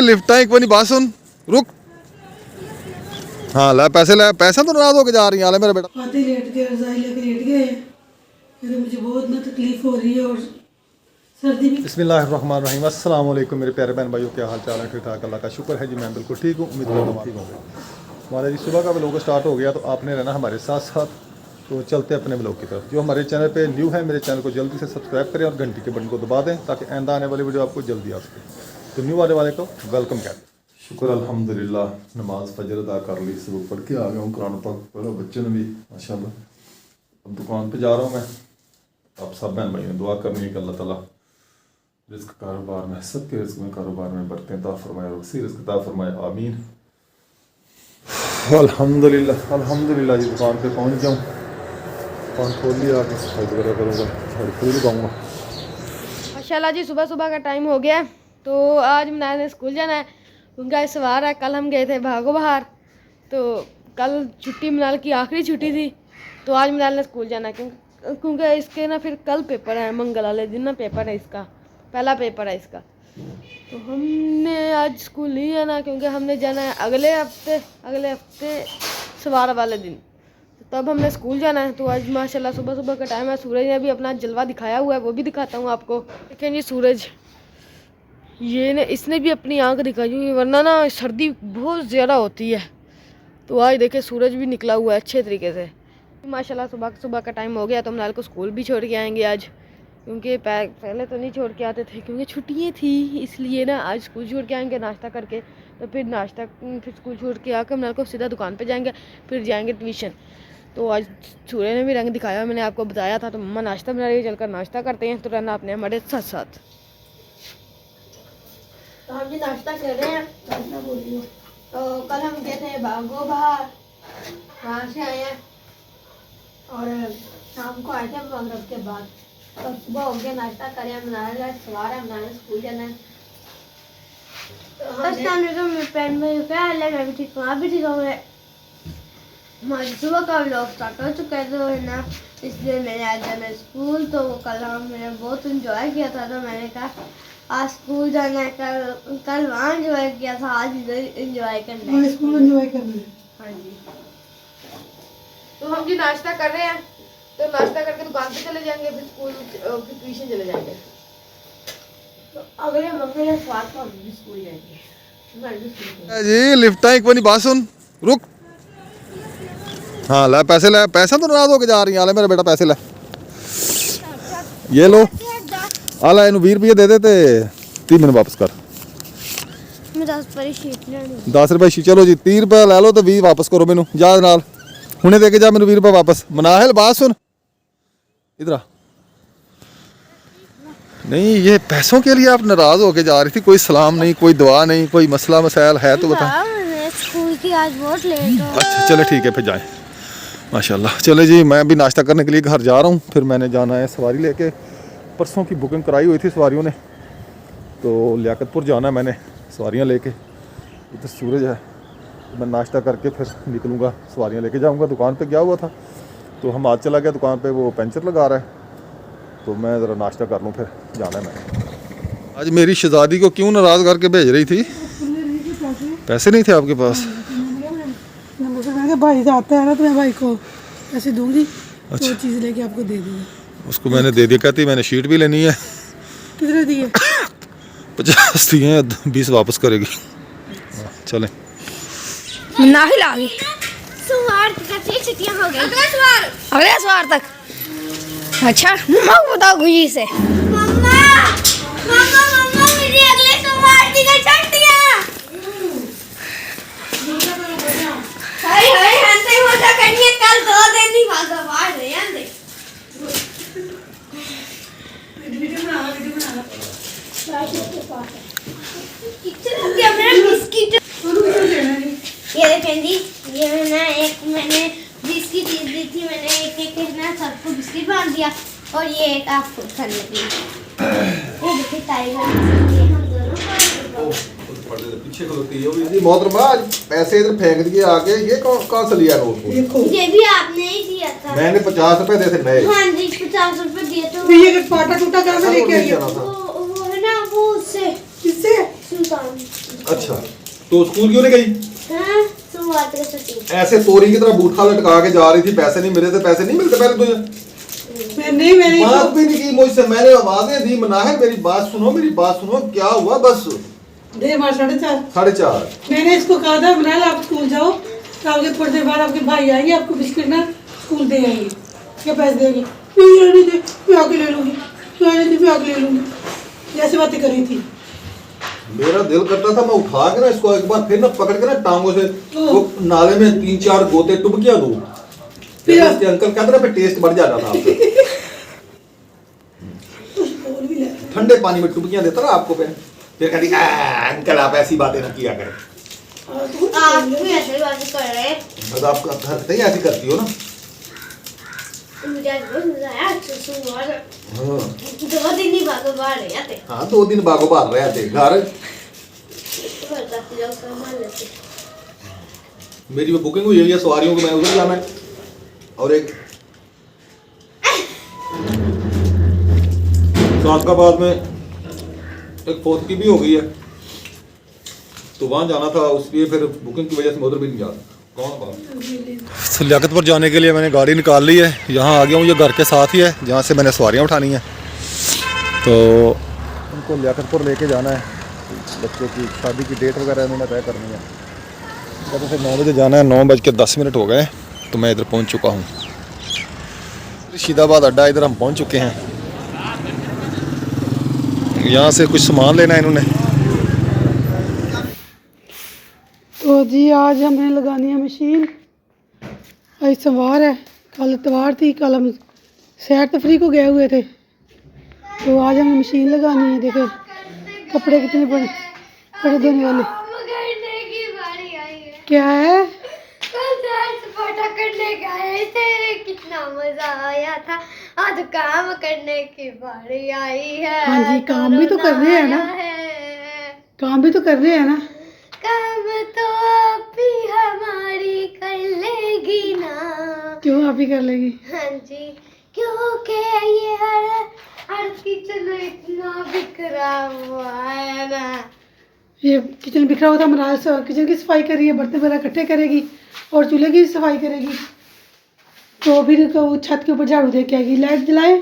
Lift एक बार बात सुन रुक। हाँ ला पैसे ले, पैसा तो नाराज होके जा रही है मेरा बेटा। आते लेट गए, रजाई लेके लेट गए हैं। तो मुझे बहुत ना तकलीफ हो रही है और सर्दी भी। बिस्मिल्लाहिर्रहमानिर्रहीम। अस्सलाम वालेकुम मेरे प्यारे बहन भाइयों, क्या हाल चाल है? ठीक ठाक, अल्लाह का शुक्र है जी, मैं बिल्कुल ठीक हूँ। उम्मीद करता हूँ ठीक होंगे। हमारा जी सुबह का व्लॉग स्टार्ट हो गया, तो आपने रहना हमारे साथ साथ। तो चलते हैं अपने व्लॉग की तरफ। जो हमारे चैनल पे न्यू है, मेरे चैनल को जल्दी से सब्सक्राइब करें और घंटी के बटन को दबा दें ताकि आइंदा आने वाली वीडियो आपको जल्दी आ सके। तो न्यू वाले को वेलकम कहते हैं। शुक्र अल्हम्दुलिल्लाह, नमाज फजर अदा कर ली, सुबह पढ़ के आ गया हूँ कुरान पाक। पढ़ो बच्चे ने भी माशाल्लाह। अब दुकान पे जा रहा हूँ मैं। आप सब बहन भाई ने दुआ करनी है कि अल्लाह ताला रिस्क कारोबार में, सबके रिस्क में कारोबार में बरकतें अता फरमाए और उसी रिस्क अता फरमाए, आमीन। अल्हम्दुलिल्लाह अल्हम्दुलिल्लाह जी, दुकान पे पहुँच जाऊँ, दुकान खोल लिया, आके सफाई वगैरह करूँगा, झाड़ू फूल लगाऊँगा। माशाल्लाह जी, सुबह सुबह का टाइम हो गया। तो आज मैंने स्कूल जाना है, उनका इतवार है। कल हम गए थे भागो बाहर, तो कल छुट्टी मनाल की आखिरी छुट्टी थी। तो आज मनाल ने स्कूल जाना है क्योंकि इसके ना फिर कल पेपर है, मंगल वाले दिन ना पेपर है, इसका पहला पेपर है इसका। तो हमने आज स्कूल नहीं जाना क्योंकि हमने जाना है अगले हफ्ते सवार वाले दिन, तब हमने स्कूल जाना है। तो आज माशाल्लाह सुबह सुबह का टाइम है। सूरज ने भी अपना जलवा दिखाया हुआ है, वो भी दिखाता हूँ आपको। देखें जी सूरज, ये ने इसने भी अपनी आंख दिखाई हुई, वरना ना सर्दी बहुत ज़्यादा होती है। तो आज देखे सूरज भी निकला हुआ है अच्छे तरीके से। माशाल्लाह सुबह सुबह का टाइम हो गया, तो हम लाल को स्कूल भी छोड़ के आएंगे आज, क्योंकि पहले तो नहीं छोड़ के आते थे क्योंकि छुट्टियाँ थी, इसलिए ना आज स्कूल छोड़ के आएंगे नाश्ता करके। तो फिर स्कूल छोड़ के आकर हम लाल को सीधा दुकान पर जाएंगे, फिर जाएंगे ट्यूशन। तो आज सूर्य ने भी रंग दिखाया, मैंने आपको बताया था। तो मम्मा नाश्ता बना रही है, चलकर नाश्ता करते हैं। तो रहना अपने हमारे साथ साथ। तो हम जी नाश्ता कर रहे हैं। तो कल हम गए थे भागो बाहर, वहाँ से आए हैं और शाम को आए थे मगरिब के बाद। तो सुबह हो गया, नाश्ता करें, बनाने सवार है, बनाने स्कूल जाना है। तो मैं पेन में क्या हाल है, मैं भी ठीक हूँ, आप भी ठीक हो गए। हमारी सुबह का व्लॉग स्टार्ट हो चुका है तो है ना, इसलिए मैंने आज जाना है स्कूल। तो कल मैंने बहुत इंजॉय किया था, तो मैंने कहा आज स्कूल जाना है। कल वहाँ इंजॉय किया था, आज इधर इंजॉय करना है, स्कूल इंजॉय करना है। हाँ जी। तो हम जी नाश्ता कर रहे हैं, तो नाश्ता करके दुकान पे चले जाएंगे, फिर स्कूल फिर ट्यूशन चले जाएंगे। तो अगले महीने स्वाद को हम भी स्कूल जाएंगे जी। लिफ्ट एक बार बात सुन रुक। हाँ ला पैसे ले, पैसा तो नाराज होके जा रही है मेरा बेटा। पैसे ले, ये लो आला, इन 20 रुपये दे दे ते 30 मिनट वापस कर। 10 रुपये शीट, चलो जी 30 रुपये ले लो तो 20 वापस करो मैनू। जा नाल हुणे दे के जा मैनू 20 रुपये वापस। मनाहिल बात सुन इधर आ। नहीं, ये पैसों के लिए आप नाराज होके जा रही थी? कोई सलाम नहीं, कोई दुआ नहीं, कोई मसला मसाइल है तो बता। स्कूल की आज बहुत लेट हो। अच्छा चले ठीक है, फिर जाएं। माशाल्लाह। चले जी, मैं भी नाश्ता करने के लिए घर जा रहा हूँ, फिर मैंने जाना है सवारी लेके। परसों की बुकिंग कराई हुई थी सवारियों ने, तो लियाकतपुर जाना है मैंने सवारियाँ लेके। इधर सूरज है, मैं नाश्ता करके फिर निकलूँगा, सवारियाँ लेके जाऊँगा। दुकान पे गया हुआ था तो हम आज चला गया दुकान पे, वो पंचर लगा रहा है, तो मैं ज़रा नाश्ता कर लूँ, फिर जाना है मैंने। आज मेरी शहज़ादी को क्यों नाराज़ करके भेज रही थी? पैसे नहीं थे आपके पास? भाई आता है ना, तो मैं भाई को पैसे दूंगी। अच्छा, तो चीज़ लेके आपको दे दूँगा। उसको मैंने दे दिया, कहती मैंने शीट भी लेनी है। कितने दिए? 50 दिए हैं, 20 वापस करेगी। चलें। नाहिल आ गई। सवार तक छुट्टियां हो गई, अगले सवार तक। अच्छा मम्मा को बताओ खुशी से। मम्मा मेरी अगले सवार की छुट्टियां। हाय हाय हंते हो जा कन्या, कल 2 दिन नहीं भागा बाहर ले आंदे। वीडियो बना किचन के मेरा बिस्किट ये देखें जी, ये मैंने बिस्किट दी थी, मैंने एक ना सबको बिस्किट बांध दिया और ये एक आप खुद खाने लगी। ये देखिए टाइगर, हम दोनों पीछे खलोती मोहतरमा, पैसे इधर फेंक दिए आके। ये कौन सा लिया नोट? ये भी आपने ही दिया था। मैंने 50 रुपए दिए थे नए। हाँ जी 50 रुपए दिए थे। ये पाटा टूटा कहाँ से लेके आई? वो है ना, वो उससे किससे? अच्छा, तो स्कूल क्यों नहीं गई? ऐसे तोरी की तरह बूठा लटका के जा रही थी, पैसे नहीं मिले थे। पैसे नहीं मिलते पहले तुझे? नहीं मेरी बात भी नहीं की मुझसे, मैंने आवाजें दी, मनाहिर मेरी बात सुनो, मेरी बात सुनो, क्या हुआ? बस दे मार 4:30। 4:30। मैंने इसको कहा था मनाल आप स्कूल जाओ, तो आगे थोड़ी देर बाद आपके भाई आएंगे, आपको बिस्किट ना स्कूल दे आएंगे, क्या पैसे देंगे? नहीं रहने दे, मैं आके ले लूंगी, रहने दे, मैं आके ले लूंगी, जैसे बातें करी थी। मेरा दिल करता था मैं उठा के ना इसको एक बार फिर ना पकड़ के ना टांगों से वो नाले में 3-4 गोते टुबकियां दूं, फिर इसके अंकल कहते ना, फिर टेस्ट बढ़ जाता था आपका। ठंडे पानी में टुबकियां देता ना आपको, फिर कहती अंकल आप ऐसी बातें ना किया करें। आप भी ऐसे बातें कर रहे हैं। बस आप हरकतें ही ऐसी करती हो ना। मुझे आज बहुत मजा आया। हाँ 2 दिन ही बागो बाहर रहे थे। हाँ 2 दिन बागो बाहर रहे थे घर। मेरी वो बुकिंग हुई है सवारियों को, मैं उधर जाना है। और एक सादकाबाद में एक फोर्थ की भी हो गई है, तो वहाँ जाना था, उसलिए फिर बुकिंग की वजह से मैं उधर भी नहीं जा रहा। कौन लियाकतपुर जाने के लिए मैंने गाड़ी निकाल ली है। यहाँ आ गया हूँ, ये घर के साथ ही है जहाँ से मैंने सवारियाँ उठानी है, तो उनको लियाकतपुर लेके जाना है। बच्चों की शादी की डेट वगैरह इन्होंने तय करनी है। कहते फिर 9 बजे जाना है, 9:10 हो गए, तो मैं इधर पहुँच चुका हूँ। रशीदाबाद अड्डा, इधर हम पहुँच चुके हैं। यहाँ से कुछ सामान लेना है इन्होंने। तो जी आज हमने लगानी है मशीन। आज सोमवार है, कल इतवार थी, कल हम सैर तफरी को गए हुए थे, तो आज हमें मशीन लगानी है। देखो कपड़े कितने बड़े बड़े धोने वाले। क्या है? करने गए थे, कितना मजा आया था। आज काम करने की बारी आई है। हाँ जी, काम भी तो कर रहे हैं ना, काम भी तो कर रहे हैं ना। काम तो आप ही हमारी कर लेगी ना। क्यों आप ही कर लेगी? हाँ जी, क्योंकि ये हर किचन इतना बिखरा हुआ है ना। ये किचन बिखरा हुआ था, हमारा किचन की सफाई कर रही है, बर्तन वगैरह इकट्ठे करेगी और चूल्हे की सफाई करेगी, तो फिर वो छत के ऊपर झाड़ू दे के आएगी। लाइट जलाए,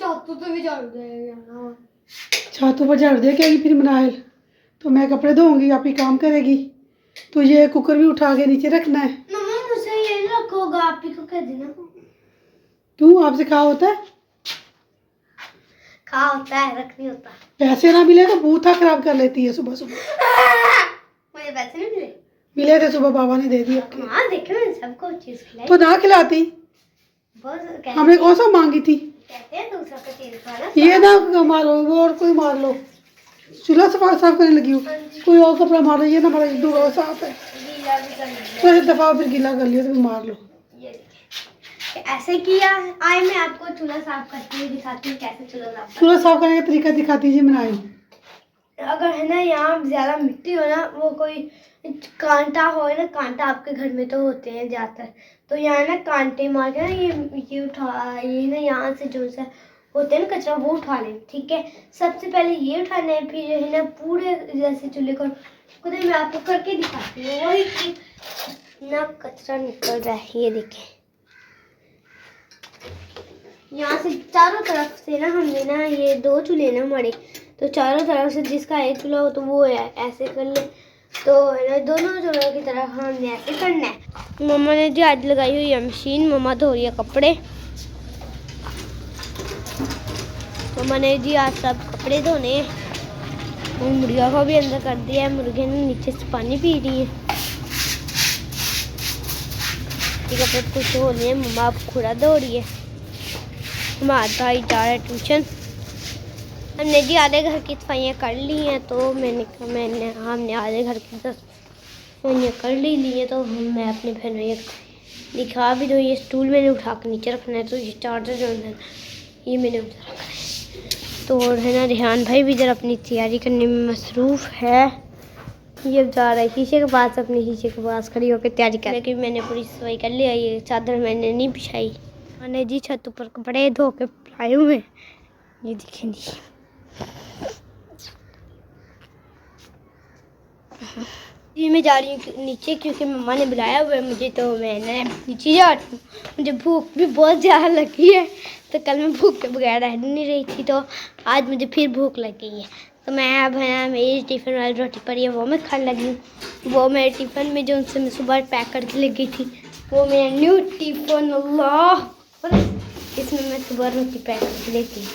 छातों तो भी झाड़ू देगा, छत ऊपर झाड़ू दे के आएगी। फिर मनाइल तो मैं कपड़े धोऊंगी, आप ही काम करेगी। तो ये कुकर भी उठा के नीचे रखना है। मम्मा मुझे ये नहीं रखोगा, आप ही को कह देना। क्यों, आपसे कहा होता है? कहा होता है, रख नहीं होता। पैसे ना मिले तो बूथा खराब कर लेती है सुबह सुबह। मुझे पैसे नहीं मिले। मिले थे सुबह, बाबा ने दे दिए। हाँ देखे, मैंने सबको चीज खिलाई। तो ना खिलाती, हमने कौन सा मांगी थी? कहते हैं दूसरा का चीज खाना। ये ना मारो, वो और कोई मार लो। चूल्हा साफ करने लगी हूँ, कोई और कपड़ा मार लो। ये ना मारो, दूसरा साफ है। गीला भी कर लिया। तो ऐसे दफा फिर गीला कर लिया तो मार लो। ये देखिए, ऐसे किया। आए मैं आपको चूल्हा साफ करती हुई दिखाती हूँ कैसे चूल्हा साफ। चूल्हा साफ करने का तरीका दिखा दीजिए मनाई। अगर है ना यहाँ ज्यादा मिट्टी हो ना, वो कोई कांटा हो ना, कांटा आपके घर में तो होते हैं ज्यादातर, तो यहाँ ना कांटे मार के ना ये उठा, ये ना यहाँ से जो सा होते हैं ना कचरा, वो उठा लें। ठीक है, सबसे पहले ये उठाना है, फिर जो है ना पूरे जैसे चूल्हे को खुद मैं आपको करके दिखाती हूँ। वही ना कचरा निकल रहा है, ये देखें। यहाँ से चारों तरफ से ना हमने ना ये 2 चूल्हे ना हमारे, तो चारों तरफ से जिसका एक चूल्हा हो तो वो है ऐसे कर ले, तो है ना दोनों चूल्हों की तरफ हमने ऐसे करना है। मम्मा ने जी आज लगाई हुई है मशीन, मम्मा धो रही है कपड़े। मम्मा ने जी आज सब कपड़े धोने हैं। मुर्गा को भी अंदर कर दिया है, मुर्गे ने नीचे से पानी पी रही है। कपड़े कुछ हो रही है, मम्मा अब खुरा धो रही है। हमारा भाई जा रहा है ट्यूशन। हमने जी आधे घर की सफाइयाँ कर ली हैं, तो हमने आधे घर की सफाइयाँ कर ली है, तो मैं अपने बहन भैया दिखा भी दूँ। ये स्टूल मैंने उठा कर नीचे रखना है, तो ये चार्जर जो है ये मैंने उधर रखना है। तो है ना रेहान भाई भी जरा अपनी तैयारी करने में मसरूफ़ है। ये जा रहा है शीशे के पास, अपने शीशे के पास खड़ी होकर तैयारी कर, लेकिन मैंने पूरी सफाई कर लिया। ये चादर मैंने नहीं बिछाई। मैंने जी छत ऊपर कपड़े धो के लाए हुए, ये दिखेंगी। जी मैं जा रही हूँ नीचे क्योंकि मम्मा ने बुलाया हुआ है मुझे, तो मैंने नीचे जा रही हूँ। मुझे भूख भी बहुत ज़्यादा लगी है, तो कल मैं भूख के बगैर रह नहीं रही थी, तो आज मुझे फिर भूख लग गई है। तो मैं अब है मेरी टिफ़िन वाली रोटी पड़ी है वो मैं खाने लगी हूँ। वो मेरे टिफ़िन में जो उनसे मैं सुबह पैक करके ले गई थी, वो मेरा न्यू टिफ़िन, अल्लाह, इसमें मैं सुबह रोटी पैक करके लेती हूँ।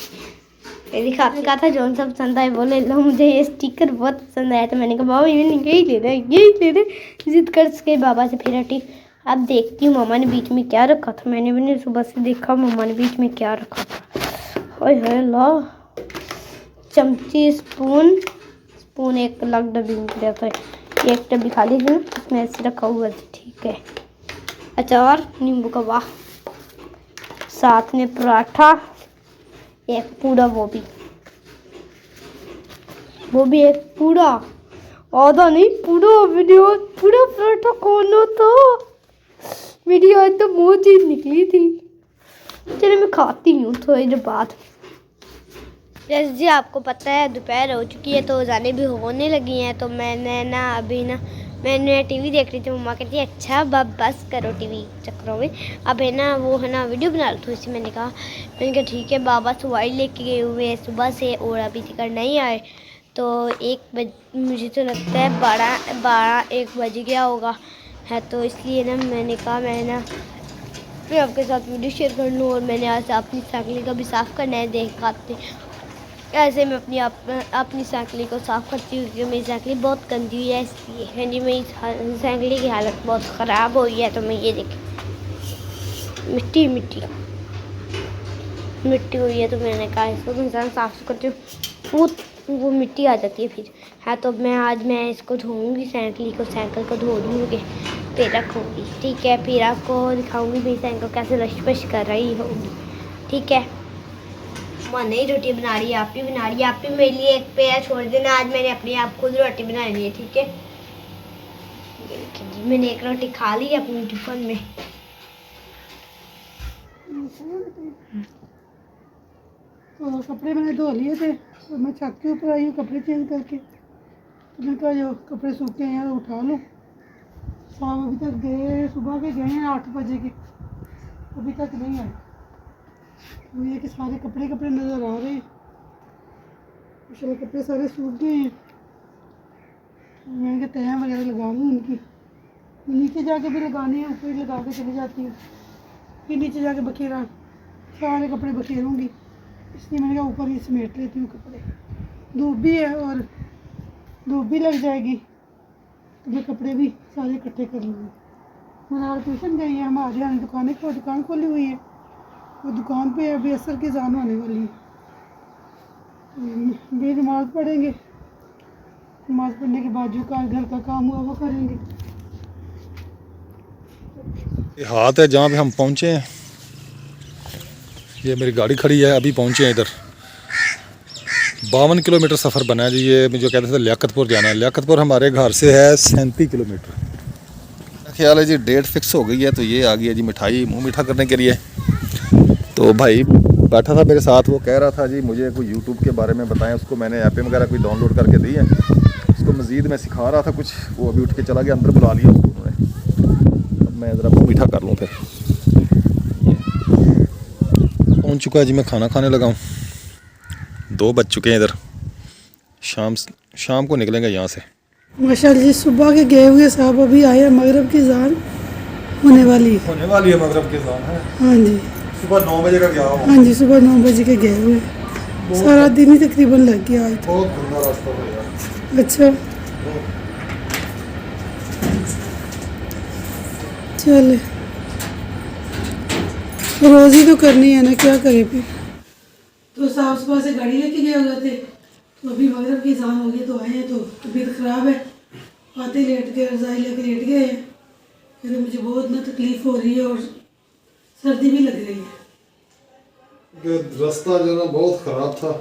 मेरी खाने कहा था जौन सा पसंद आए वो ले लो, मुझे ये स्टिकर बहुत पसंद आया, तो मैंने कहा बाबा ये यही ले रहे यही ले रहे, जिद कर के बाबा से फिर हटी। अब देखती हूँ मम्मा ने बीच में क्या रखा था, मैंने भी नहीं सुबह से देखा मम्मा ने बीच में क्या रखा था। हाय हाय ला, चमची स्पून एक अलग डब्बी में दिया था, एक डब्बी खाली थी उसमें ऐसे रखा हुआ था, ठीक है। अचार नींबू का, वाह, साथ में पराठा, एक पूरा वो भी एक पूरा, आधा नहीं पूरा वीडियो, पूरा पराठा खाना था। मेरी आज तो मुँह चीज निकली थी। चलो मैं खाती हूँ थोड़ी देर बाद। जैसे जी आपको पता है दोपहर हो चुकी है, तो जाने भी होने लगी हैं, तो मैंने टीवी देख रही थी। मम्मा कहती है अच्छा बस करो टीवी चक्करों में, अब है ना वो है ना वीडियो बना लो। तो इसी मैंने कहा ठीक है। बाबा सवारी लेके गए हुए हैं सुबह से और अभी तक नहीं आए, तो मुझे तो लगता है 12-1 बज गया होगा है, तो इसलिए ना मैंने कहा मैं आपके साथ वीडियो शेयर कर लूँ। और मैंने आज अपनी साइकिल का भी साफ़ करना है, देख पाते ऐसे मैं अपनी साइकिल को साफ़ करती हूँ क्योंकि मेरी साइकिल बहुत गंदी हुई है, इसलिए हाँ जी मेरी साइकिल की हालत बहुत ख़राब हो गई है। तो मैं ये देखें मिट्टी हुई है, तो मैंने कहा इसको इंसान साफ़ करती हूँ वो मिट्टी आ जाती है फिर है। तो आज मैं इसको धोऊँगी, साइकिल को धो दूँगी फिर रखूँगी, ठीक है। फिर आपको दिखाऊँगी मेरी साइकिल कैसे लश कर रही होगी, ठीक है। माँ नई रोटी बना रही है, आप भी बना रही है, आप भी मेरे लिए एक पेड़ छोड़ देना। आज मैंने अपने आप खुद रोटी बनानी है, ठीक है। जी मैंने एक रोटी खा ली अपनी टिफिन में। तो कपड़े मैंने धो लिए थे, तो मैं छत के ऊपर आई हूँ कपड़े चेंज करके। तो मैंने कहा जो कपड़े सूखे हैं यार उठा लो। साहब अभी तक गए, सुबह के गए हैं 8 बजे के, अभी तक नहीं आए। तो ये कि सारे कपड़े नज़र आ रहे हैं, माशाल्लाह कपड़े सारे सूख गए हैं। मैं तह वगैरह लगा लूँ उनकी, नीचे जाके भी लगाने हैं, ऊपर लगा के चली जाती हूँ, फिर नीचे जाके बखेरा सारे कपड़े बखेरूँगी, इसलिए मैंने कहा ऊपर ही समेट लेती हूँ कपड़े। धूप भी है और धूप भी लग जाएगी, तो मैं कपड़े भी सारे इकट्ठे कर लूँगी। मनार ट्यूशन गई है, हमारे यहाँ दुकान खोली हुई है, वो दुकान पे अभी असर की अज़ान होने वाली है। भी नमाज़ पढ़ेंगे, नमाज़ पढ़ने के बाद जो घर का काम हुआ वो करेंगे। ये हाथ है जहाँ पे हम पहुँचे हैं, ये मेरी गाड़ी खड़ी है, अभी पहुँचे हैं इधर। 52 किलोमीटर सफ़र बना है जी। ये मुझे कहते थे लियाकतपुर जाना है, लियाकतपुर हमारे घर से है 37 किलोमीटर। ख्याल है जी डेट फिक्स हो गई है, तो ये आ गई है जी मिठाई मुँह मीठा करने के लिए। तो भाई बैठा था मेरे साथ, वो कह रहा था जी मुझे कोई यूट्यूब के बारे में बताएं। उसको मैंने ऐपें वगैरह कोई डाउनलोड करके दी है, उसको मज़ीद मैं सिखा रहा था कुछ, वो अभी उठ के चला गया, अंदर बुला लिया उसको उन्होंने। अब मैं ज़रा मुँह मीठा कर लूँ फिर। पहुँच चुका है जी, मैं खाना खाने लगा हूँ। 2 बज चुके हैं इधर, शाम को निकलेंगे यहाँ से। माशाल्लाह जी सुबह के गए हुए साहब अभी आए हैं, मगरब की अज़ान होने वाली है मगरब की अज़ान है। हाँ जी सुबह 9 बजे का गया हो। हाँ जी सुबह 9 बजे के गए हुए, सारा दिन ही तकरीबन लग गया आज तो। बहुत गंदा रास्ता था यार। अच्छा चले, रोज़ ही तो करनी है ना, क्या करे फिर। तो साहब सुबह से गाड़ी लेके गए हुए थे, तो अभी मगरब की अज़ान हो गई तो आए हैं, तो तबीयत ख़राब है, आते लेट गए, रज़ाई लेके लेट गए हैं। कहते मुझे बहुत ना तकलीफ़ हो रही है और सर्दी भी लग रही है। रास्ता जो ना बहुत ख़राब था,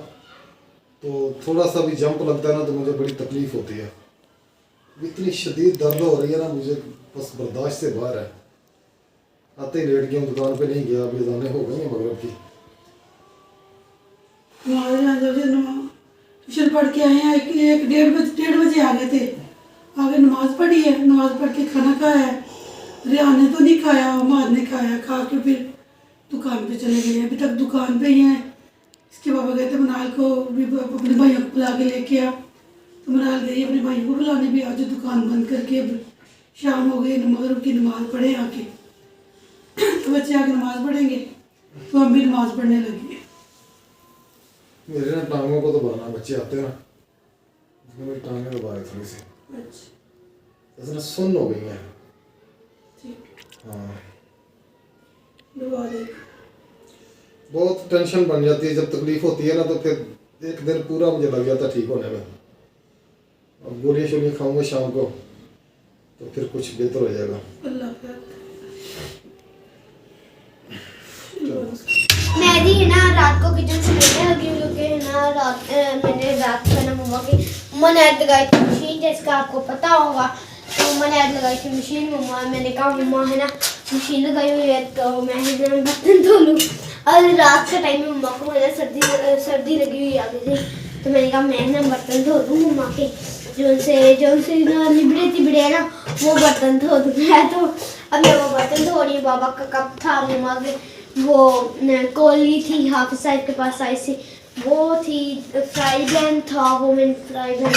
तो थोड़ा सा भी जंप लगता है ना तो मुझे बड़ी तकलीफ़ होती है। इतनी शदीद दर्द हो रही है ना, मुझे बस बर्दाश्त से बाहर है। आते ही लेट गया, दुकान पे नहीं गया, अभी अज़ानें हो गई हैं मगरब की। हमारे यहाँ जब ट्यूशन पढ़ के आए हैं, 1-1-1:30 बजे आ गए थे, आगे नमाज पढ़ी है, नमाज पढ़ के खाना खाया है। रियान ने तो नहीं खाया, हमाद ने खाया। खा के फिर दुकान पे चले गए, अभी तक दुकान पे ही हैं। इसके पापा गए थे मनाल को भी, अपने भाइयों को बुला के लेके आ, तो मनाल गई अपने भाइयों को बुलाने भी। आज दुकान बंद करके अब शाम हो गई, मगरिब की नमाज़ पढ़े आके। तो बच्चे आके नमाज़ पढ़ेंगे तो हम भी नमाज़ पढ़ने लगे। मेरे ना टांगों को दबाना, बच्चे आते हैं ना, इसमें मेरी टांगें दबाए थोड़ी सी, अच्छा जैसे ना सुन्न हो गई हैं। ठीक, हाँ, दबा दे। बहुत टेंशन बन जाती है जब तकलीफ होती है ना, तो फिर एक दिन पूरा मुझे लग जाता ठीक होने में। अब गोलियाँ शोलियाँ खाऊंगा शाम को तो फिर कुछ बेहतर हो जाएगा। अल्लाह का मैं भी है ना रात को किचन से लेने लगी हूँ, क्योंकि है ना मैंने रात को ना मम्मा की ऐड लगाई थी मशीन, जिसका आपको पता होगा। तो मम्मा ने ऐड लगाई थी मशीन। मैंने कहा मम्मा है ना मशीन लगाई हुई है तो मैं ही बर्तन धो लूँ। और रात के टाइम में मम्मा को है ना सर्दी लगी हुई आगे से, तो मैंने कहा मैं ना बर्तन धो दूँ मम्मा के, जो से ना लिबड़े है ना वो बर्तन धो दूँ मैं। तो अब मैं वो बर्तन धो रही हूँ। बाबा का कप था, मम्मा के वो कोली थी हाफिज साहब के पास आई थी, वो थी फ्राई पैन था, वो मैंने फ्राई पैन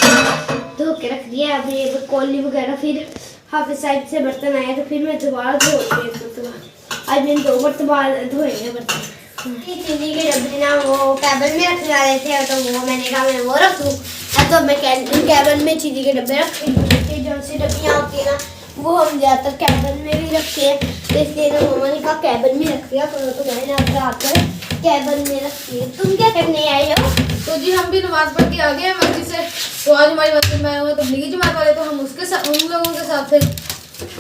धो के रख दिया। अभी ये कोली वगैरह फिर हाफिज साहब से बर्तन आया तो फिर मैं दोबारा धो रही। आज मैंने 2 बर्तन धोए बर्तन। चीनी के डब्बे ना वो कैबिन में रखने वाले थे, तो वो मैंने कहा मैं वो रख दूँ। तो मैं कैबिन में चीनी के डब्बे रखे, जो सी डब्बियाँ होती है ना वो हम ज़्यादातर कैबिन में भी रखते हैं, तो इसलिए ना मम्मा ने कहा कैबिन में रख दिया करो, तो मैंने अब आकर कैबिन में रखी है। तुम क्या करने आए हो? तो जी हम भी नमाज पढ़ के आ गए हैं मस्जिद से। तो आज हमारी मस्जिद में आए हुए तबलीगी जमात वाले, तो हम उसके साथ उन लोगों के साथ थे,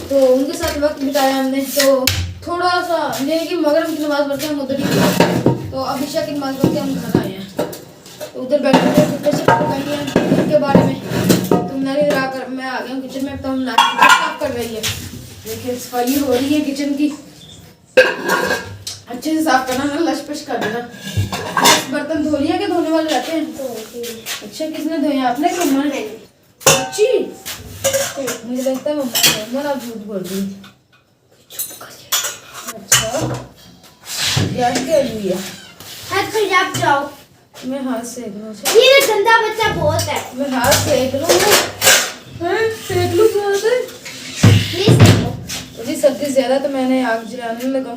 तो उनके साथ वक्त बिताया हमने। तो थोड़ा सा ये कि मगरिब की नमाज पढ़ के हम उधर ही, तो अब इशा की नमाज पढ़ के हम घर आए हैं। तो उधर बैठे थे उनके बारे में। तो मैंने आकर मैं आ गया किचन में, तो हम साफ कर रही है। देखिए सफाई हो रही है किचन की, अच्छे से साफ करना ना, लश पश कर देना। बर्तन धो लिया कि धोने वाले रहते हैं? तो अच्छा किसने धोए? आपने कि मम्मा ने? अच्छी मुझे लगता है मम्मा ने, आप झूठ बोल रही है। अच्छा गैस पे हुई है। हाथ फिर आप जाओ, मैं हाथ सेक लूँ। ये गंदा बच्चा बहुत है। मैं हाथ सेक लूँ, सेक लूँ क्या होता है? प्लीज देखो। अभी सर्दी ज़्यादा तो मैंने आग जलाने लगा,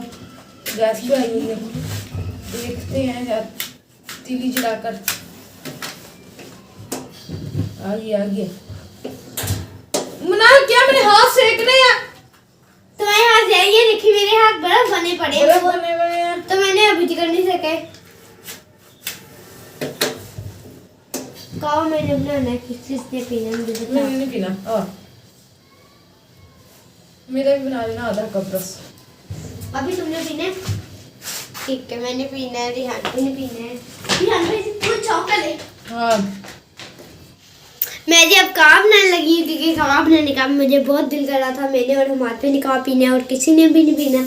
गैस भी आई हुई है। देखते हैं यार, तीली जलाकर आ गया। मनाल क्या मेरे हाथ सेकने हैं? तुम्हारे हाथ से ये देखिए मेरे हाथ बर्फ बने पड़े हैं। बर्फ बने हुए हैं। तो मैंने अभी तक नहीं सके। कहो मैंने बनाना है, किसने पीना मुझे बता। मैंने नहीं पीना। मेरा भी बना लेना आधा कप बस। अभी तुमने पीना है? ठीक है मैंने पीना है, रिहान भी नहीं पीना है। रिहान भाई तू चौका ले। हाँ मैं जब कबाब बनाने लगी क्योंकि कबाब बनाने का मुझे बहुत दिल कर रहा था। मैंने और हमाद भाई ने कबाब पीना है और किसी ने भी नहीं पीना,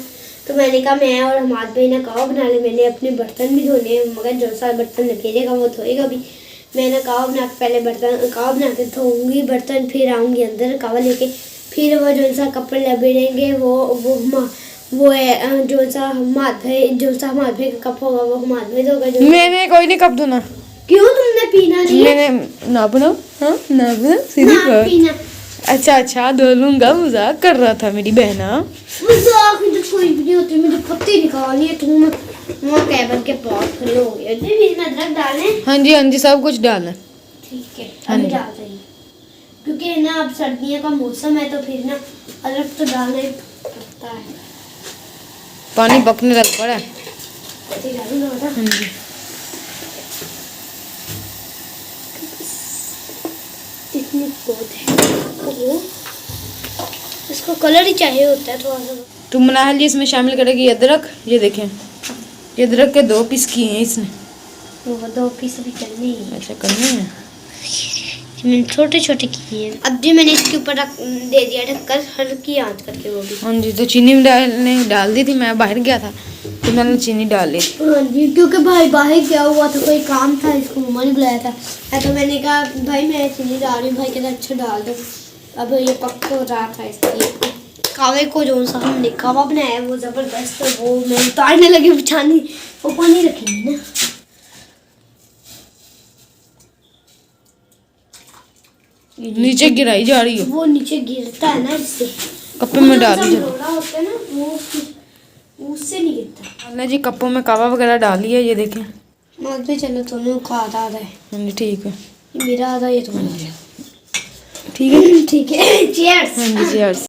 तो मैंने कहा मैं और हमाद भाई ने कबाब बना ले। मैंने अपने बर्तन भी धोने हैं, मगर जो सा बर्तन लपेटेगा वो धोएगा भी। मैंने कबाब बना के पहले कबाब बना के धोऊंगी बर्तन, फिर आऊँगी अंदर कबाब लेके, फिर वो जो सा कपड़े लपेटेंगे वो है जो सा हमाद भाई का कप होगा वो हमाद भाई धोगा। मैंने कोई नहीं कप धोना। क्यों तुमने पीना नहीं? मैंने ना बनाओ। हाँ ना बनाओ सीधी ना बात। पीना। अच्छा धो लूंगा, मजाक कर रहा था मेरी बहना। मजाक में तो कोई भी नहीं होती, मुझे पत्ती निकालनी है। तुम वहाँ कैबिन के पास खड़े हो गए। इसमें अदरक डालें? हाँ जी सब कुछ डालना। ठीक है हाँ अभी जी। डाल रही हूँ, क्योंकि है ना अब सर्दियों का मौसम है, तो फिर ना अदरक तो डालना ही पड़ता है। पानी पकने लग पड़ा है। पत्ती डालूंगा बेटा। हाँ जी इतनी बहुत है। ओहो, इसको कलर ही चाहिए होता है थोड़ा सा। तो मनाहल जी इसमें शामिल करेगी अदरक। ये देखें, ये अदरक के 2 पीस किए हैं इसने। वो 2 पीस भी करनी है। अच्छा करने हैं। मैंने छोटे छोटे किए हैं। अब जी मैंने इसके ऊपर दे दिया ढक्कन, हल्की आंच करके वो भी। हाँ जी तो चीनी डाल दी थी, मैं बाहर गया था तो मैंने चीनी डाल ली। हाँ जी, क्योंकि भाई बाहर गया हुआ था, कोई काम था, इसको मम्मा ने बुलाया था। तो मैंने कहा भाई मैं चीनी डाल रही हूँ। भाई कहता अच्छा डाल दो। अब ये पक तो रहा था इसलिए कावे को जो सा हमने कावा बनाया है वो ज़बरदस्त है, वो मैं उतारने लगी बिछानी, वो पानी रखेंगे ना। नीचे गिराई जा रही हो, वो नीचे गिरता है ना इससे, कप्पे में डाली जा लोड़ा होता है ना वो उससे नहीं गिरता। हमने जी कप्पों में कावा वगैरह डाली है, ये देखें। मत भी चलो, तुम्हें का आधा है, हाँ जी ठीक है, ये मेरा आधा, ये तुम्हारा। ठीक है ठीक है, चीयर्स। हाँ जी cheers।